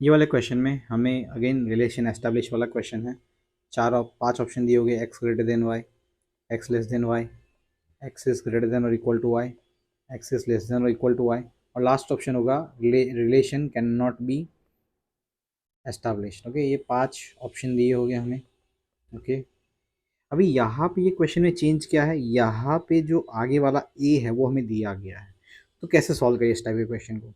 ये वाले क्वेश्चन में हमें अगेन रिलेशन एस्टैब्लिश वाला क्वेश्चन है। 5 ऑप्शन दिए हो गए, X greater than Y, X less than Y, X is greater than और equal to Y, X is less than और इक्वल टू वाई, और लास्ट ऑप्शन होगा relation can not be established. Okay, ये 5 option दिए हो गए हमें। Okay, अभी यहाँ पे ये क्वेश्चन में चेंज क्या है, यहाँ पे जो आगे वाला ए है वो हमें दिया गया है। तो कैसे सॉल्व करिए इस टाइप के क्वेश्चन को।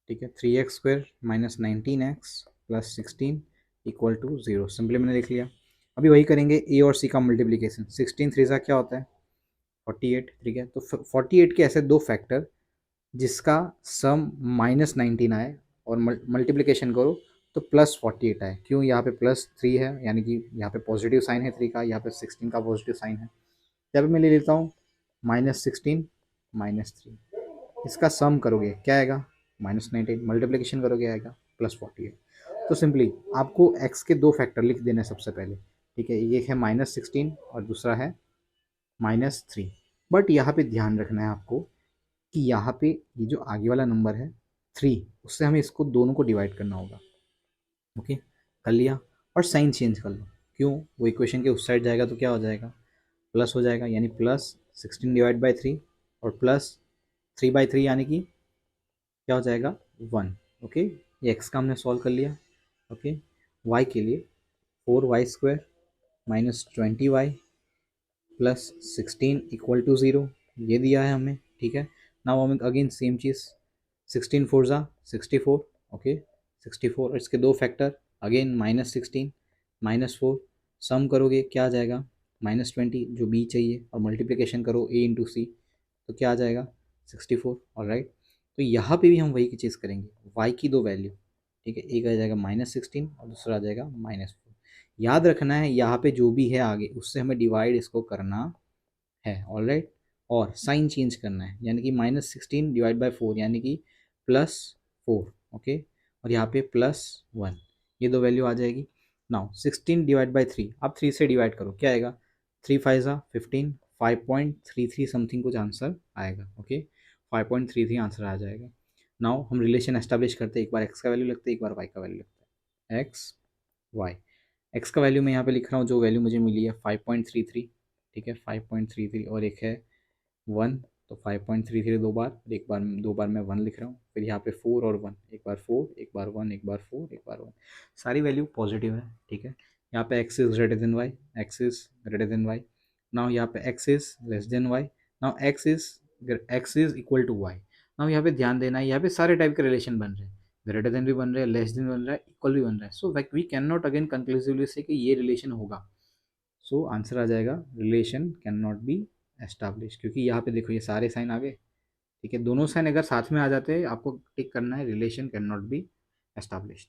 ठीक है, 3x² minus 19x plus 16 equal to 0, simply मैंने लिख लिया। अभी वही करेंगे ए और सी का मल्टीप्लीकेशन। 16 3 सा क्या होता है 48। ठीक है, तो 48 के ऐसे दो फैक्टर जिसका सम -19 आए और मल्टीप्लीकेशन करो तो +48 आए। क्यों, यहाँ पे +3 है, यानी कि यहाँ पे पॉजिटिव साइन है 3 का, यहाँ पे 16 का पॉजिटिव साइन है। यहाँ पे मैं ले लेता हूँ -16 -3, इसका सम करोगे क्या आएगा -19, मल्टीप्लीकेशन करोगे आएगा +48। तो सिंपली आपको x के दो फैक्टर लिख देने हैं सबसे पहले। ठीक है, एक है -16 और दूसरा है -3। बट यहाँ पे ध्यान रखना है आपको कि यहाँ पे ये जो आगे वाला नंबर है 3, उससे हमें इसको दोनों को डिवाइड करना होगा। ओके, कर लिया, और साइन चेंज कर लो। क्यों, वो इक्वेशन के उस साइड जाएगा तो क्या हो जाएगा, प्लस हो जाएगा, यानी +16 डिवाइड बाई 3 और +3/3 यानी कि क्या हो जाएगा 1। ओके, ये एक्स का हमने सॉल्व कर लिया। ओके, वाई के लिए 4y² minus 20y plus 16 equal to 0, ये दिया है हमें। ठीक है, नाउ हमें अगेन सेम चीज़, 16 4 ज़ा 64। ओके, 64 और इसके दो फैक्टर, अगेन -16 -4, सम करोगे क्या आ जाएगा -20 जो बी चाहिए, और मल्टीप्लिकेशन करो a इंटू सी तो क्या आ जाएगा 64। ऑलराइट, तो यहाँ पे भी हम वही की चीज़ करेंगे, y की दो वैल्यू। ठीक है, एक आ जाएगा -16 और दूसरा आ जाएगा -4। याद रखना है यहाँ पे जो भी है आगे उससे हमें डिवाइड इसको करना है। ऑलराइट, और साइन चेंज करना है, यानी कि -16 डिवाइड बाई 4 यानी कि +4। ओके, और यहाँ पे +1, ये दो वैल्यू आ जाएगी। नाउ 16 डिवाइड बाई 3, आप 3 से डिवाइड करो क्या आएगा, 3 5 ज़ा 15, 5.33 समथिंग कुछ आंसर आएगा। ओके, 5.33 आंसर आ जाएगा। नाउ हम रिलेशन एस्टैब्लिश करते हैं, एक बार एक्स का वैल्यू लगता है, एक बार वाई का वैल्यू लगता है। एक्स वाई, एक्स का वैल्यू मैं यहाँ पे लिख रहा हूँ, जो वैल्यू मुझे मिली है 5.33। ठीक है, 5.33 और एक है 1, तो 5.33 दो बार, और एक बार दो बार मैं 1 लिख रहा हूँ। फिर यहाँ पे 4 और 1, एक बार 4 एक बार 1, एक बार 4 एक बार 1, सारी वैल्यू पॉजिटिव है। ठीक है, यहाँ पे X is greater than Y, X is greater than Y. Now यहाँ पे X is less than Y, now X is equal to Y. Now यहाँ पे ध्यान देना है, यहाँ पे सारे टाइप के रिलेशन बन रहे हैं, ग्रेटर देन भी बन रहे हैं, लेस देन बन रहा है, इक्वल भी बन रहा है। So we can not again conclusively say कि ये रिलेशन होगा। सो आंसर आ जाएगा relation can not be establish, क्योंकि यहाँ पे देखो ये सारे साइन आ गए। ठीक है, दोनों साइन अगर साथ में आ जाते हैं आपको टिक करना है relation can not be established.